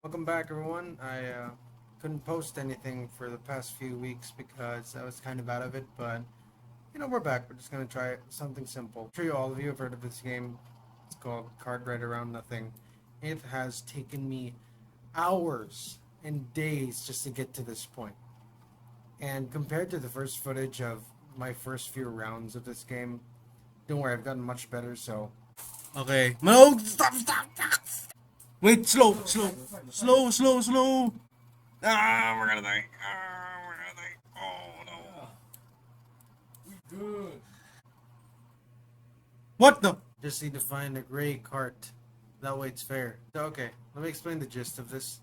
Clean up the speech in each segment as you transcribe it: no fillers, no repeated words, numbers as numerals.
Welcome back, everyone. I couldn't post anything for the past few weeks because I was kind of out of it, but we're back. We're just gonna try something simple. I'm sure all of you have heard of this game. It's called Card Right Around Nothing. It has taken me hours and days just to get to this point. And compared to the first footage of my first few rounds of this game, don't worry, I've gotten much better. So okay, no, stop. Wait, slow. Ah, we're gonna die. Ah, we're gonna die. Oh no. Good. What the? Just need to find a gray cart. That way it's fair. So, okay, let me explain the gist of this.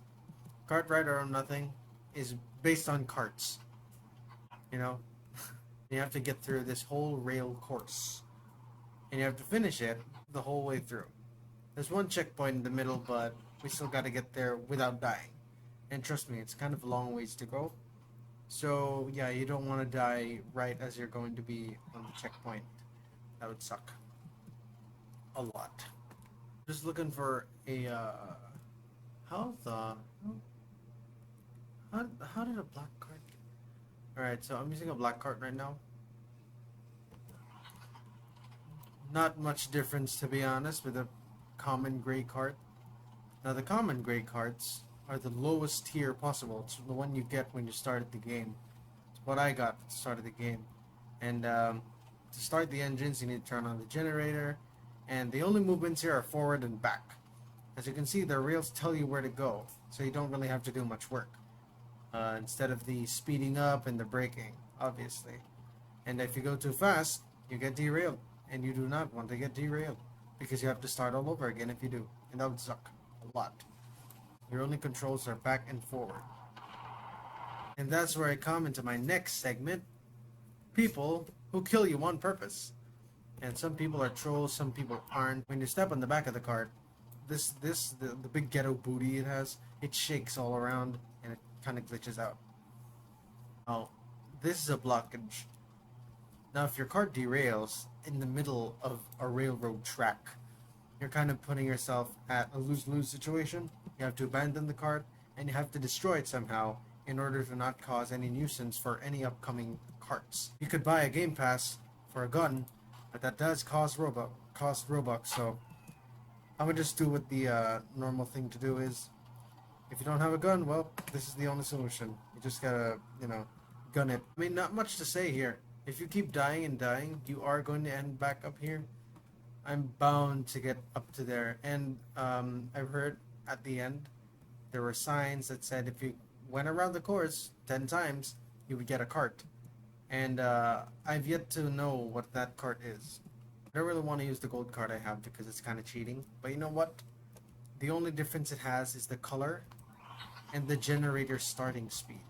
Cart Ride or Nothing is based on carts. You know? You have to get through this whole rail course. And you have to finish it the whole way through. There's one checkpoint in the middle, but we still gotta get there without dying. And trust me, it's kind of a long ways to go. So, yeah, you don't want to die right as you're going to be on the checkpoint. That would suck. A lot. Just looking for a, how the, how did a black card get? Alright, so I'm using a black card right now. Not much difference, to be honest, with a common gray card. Now, the common gray cards are the lowest tier possible. It's the one you get when you started the game. It's what I got at the start of the game. And to start the engines, you need to turn on the generator. And the only movements here are forward and back. As you can see, the rails tell you where to go, so you don't really have to do much work. Instead of the speeding up and the braking, obviously. And if you go too fast, you get derailed. And you do not want to get derailed, because you have to start all over again if you do. And that would suck a lot. Your only controls are back and forward. And that's where I come into my next segment. People who kill you on purpose. And some people are trolls, some people aren't. When you step on the back of the cart, the big ghetto booty it has, it shakes all around and it kind of glitches out. Oh, this is a blockage. Now, if your cart derails in the middle of a railroad track, you're kind of putting yourself at a lose-lose situation. You have to abandon the cart and you have to destroy it somehow in order to not cause any nuisance for any upcoming carts. You could buy a game pass for a gun, but that does cost Robux. So I would just do what the normal thing to do is. If you don't have a gun, well, this is the only solution. You just gotta, gun it. I mean, not much to say here. If you keep dying and dying, you are going to end back up here. I'm bound to get up to there. And I've heard at the end, there were signs that said if you went around the course 10 times, you would get a cart. And I've yet to know what that cart is. I don't really want to use the gold card I have because it's kind of cheating. But you know what? The only difference it has is the color and the generator starting speed.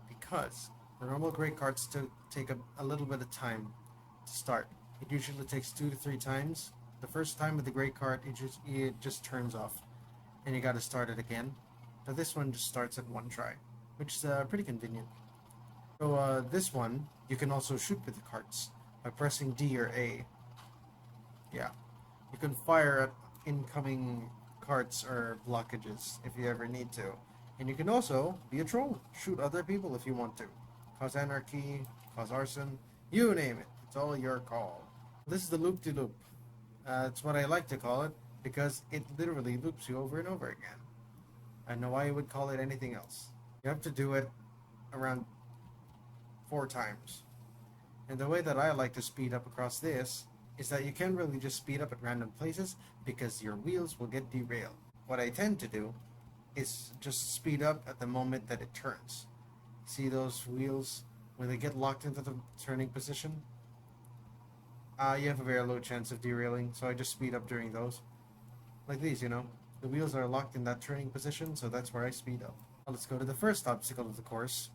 Because the normal gray cards take a little bit of time to start. It usually takes 2 to 3 times. The first time with the gray card, it just turns off. And you gotta start it again. But this one just starts at one try, which is pretty convenient. So this one, you can also shoot with the carts by pressing D or A. Yeah. You can fire at incoming carts or blockages if you ever need to. And you can also be a troll. Shoot other people if you want to. Cause anarchy, cause arson, you name it. It's all your call. This is the loop-de-loop. It's what I like to call it because it literally loops you over and over again. I know why you would call it anything else. You have to do it around 4 times. And the way that I like to speed up across this is that you can't really just speed up at random places because your wheels will get derailed. What I tend to do is just speed up at the moment that it turns. See those wheels when they get locked into the turning position? You have a very low chance of derailing, so I just speed up during those. Like these, The wheels are locked in that turning position, so that's where I speed up. Well, let's go to the first obstacle of the course.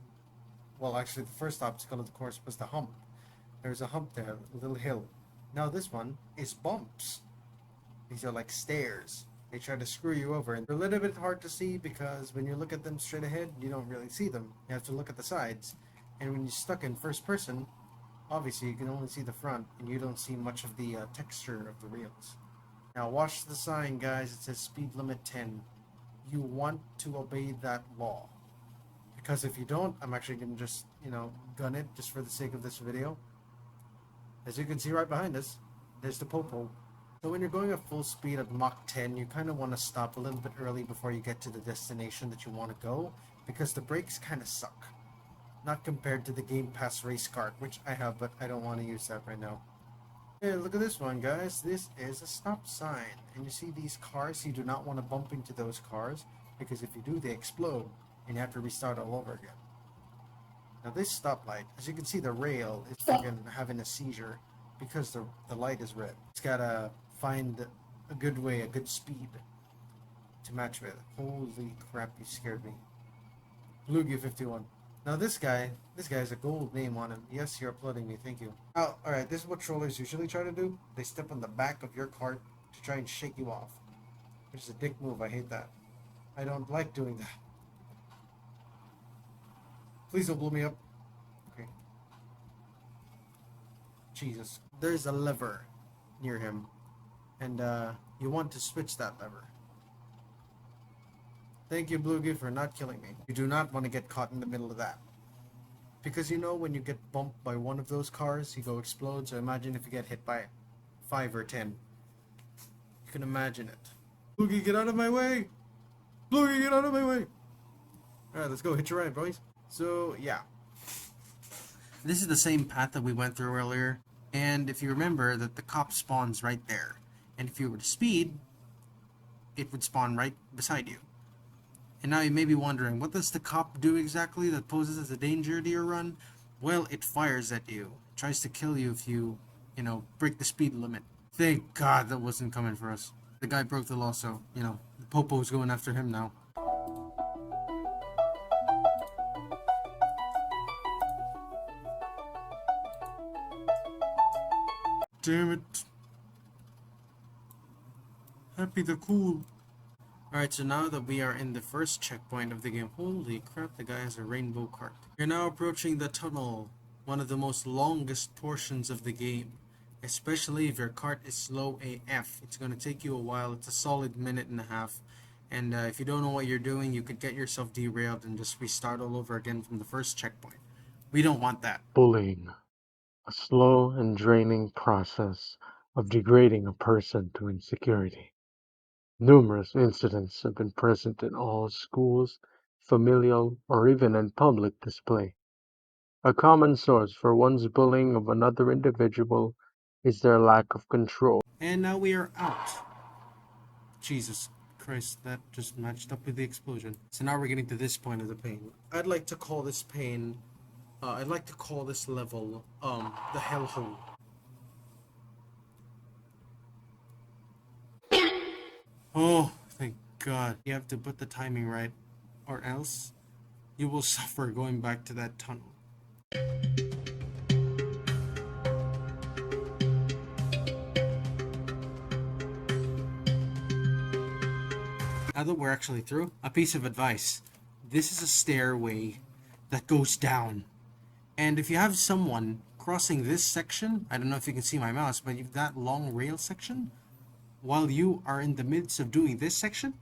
Well, actually, the first obstacle of the course was the hump. There's a hump there, a little hill. Now this one is bumps. These are like stairs. They try to screw you over, and they're a little bit hard to see because when you look at them straight ahead, you don't really see them. You have to look at the sides. And when you're stuck in first person, obviously you can only see the front, and you don't see much of the texture of the rails. Now watch the sign, guys. It says speed limit 10. you want to obey that law. Because if you don't, I'm actually going to just, gun it just for the sake of this video. As you can see right behind us, there's the popo. So when you're going at full speed at Mach 10, you kind of want to stop a little bit early before you get to the destination that you want to go, because the brakes kind of suck. Not compared to the Game Pass race cart, which I have, but I don't want to use that right now. Hey, look at this one, guys. This is a stop sign. And you see these cars, you do not want to bump into those cars, because if you do, they explode, and you have to restart all over again. Now this stoplight, as you can see, the rail is freaking having a seizure because the light is red. It's gotta find a good way, a good speed to match with. Holy crap, you scared me. Bluegie 51. Now this guy has a gold name on him. Yes, you're uploading me, thank you. Oh, alright, this is what trollers usually try to do. They step on the back of your cart to try and shake you off. Which is a dick move, I hate that. I don't like doing that. Please don't blow me up. Okay. Jesus. There's a lever near him. And you want to switch that lever. Thank you, Bluegie, for not killing me. You do not want to get caught in the middle of that. Because when you get bumped by one of those cars, you go explode. So imagine if you get hit by 5 or 10. You can imagine it. Bluegie, get out of my way! Bluegie, get out of my way! Alright, let's go. Hit your ride, boys. So, yeah. This is the same path that we went through earlier. And if you remember that the cop spawns right there. And if you were to speed, it would spawn right beside you. And now you may be wondering, what does the cop do exactly that poses as a danger to your run? Well, it fires at you. It tries to kill you if you, break the speed limit. Thank God that wasn't coming for us. The guy broke the law, so, the popo's going after him now. Damn it. Happy the cool. Alright, so now that we are in the first checkpoint of the game, holy crap, the guy has a rainbow cart. You're now approaching the tunnel, one of the most longest portions of the game. Especially if your cart is slow AF. It's going to take you a while, it's a solid minute and a half. And if you don't know what you're doing, you could get yourself derailed and just restart all over again from the first checkpoint. We don't want that. Bullying, a slow and draining process of degrading a person to insecurity. Numerous incidents have been present in all schools, familial, or even in public display. A common source for one's bullying of another individual is their lack of control. And now we are out. Jesus Christ, that just matched up with the explosion. So now we're getting to this point of the pain. I'd like to call this level, the hellhole. Oh, thank God. You have to put the timing right, or else you will suffer going back to that tunnel. Now that we're actually through, a piece of advice. This is a stairway that goes down. And if you have someone crossing this section, I don't know if you can see my mouse, but you've that long rail section, while you are in the midst of doing this section,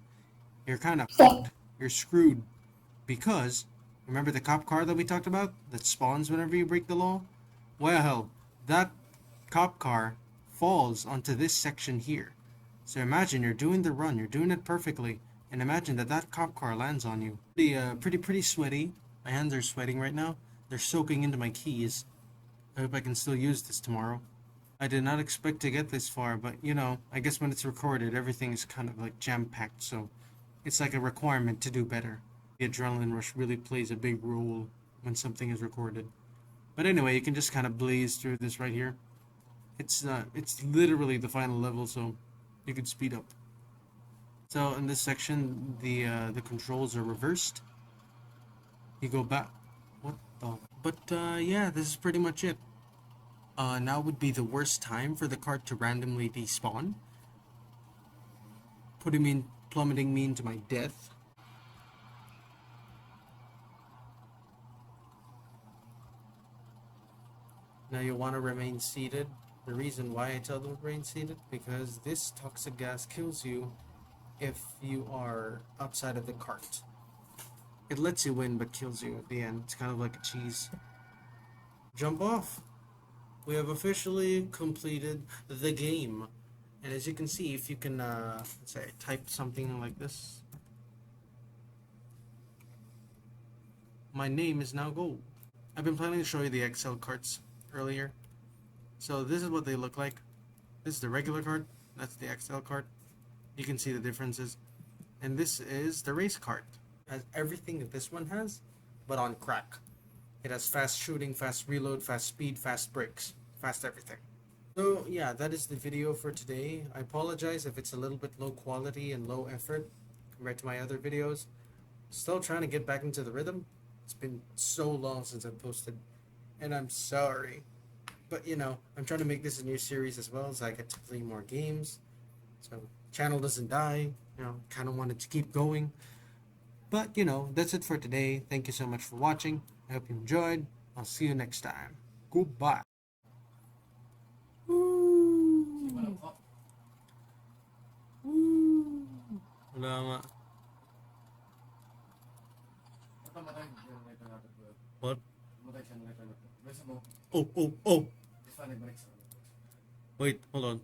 you're kind of fucked. You're screwed. Because, remember the cop car that we talked about that spawns whenever you break the law? Well, that cop car falls onto this section here. So imagine you're doing the run, you're doing it perfectly, and imagine that cop car lands on you. Pretty sweaty. My hands are sweating right now. They're soaking into my keys. I hope I can still use this tomorrow. I did not expect to get this far, but I guess when it's recorded, everything is kind of like jam-packed, so it's like a requirement to do better. The adrenaline rush really plays a big role when something is recorded. But anyway, you can just kind of blaze through this right here. It's literally the final level, so you can speed up. So in this section, the controls are reversed. You go back. What the? But yeah, this is pretty much it. Now would be the worst time for the cart to randomly despawn, plummeting me into my death. Now you'll want to remain seated. The reason why I tell them to remain seated, because this toxic gas kills you if you are outside of the cart. It lets you win but kills you at the end. It's kind of like a cheese. Jump off. We have officially completed the game. And as you can see, if you can, let's say, type something like this, my name is now gold. I've been planning to show you the Excel carts earlier. So this is what they look like. This is the regular cart. That's the Excel cart. You can see the differences. And this is the race cart. It has everything that this one has, but on crack. It has fast shooting, fast reload, fast speed, fast brakes, fast everything. So yeah, that is the video for today. I apologize if it's a little bit low quality and low effort compared to my other videos. Still trying to get back into the rhythm. It's been so long since I've posted, and I'm sorry. But you know, I'm trying to make this a new series as well, so I get to play more games. So channel doesn't die. You know, kind of wanted to keep going. But you know, that's it for today. Thank you so much for watching. I hope you enjoyed. I'll see you next time. Goodbye. Woo! Woo! Wala nga. What? Oh, oh, oh! Wait, hold on.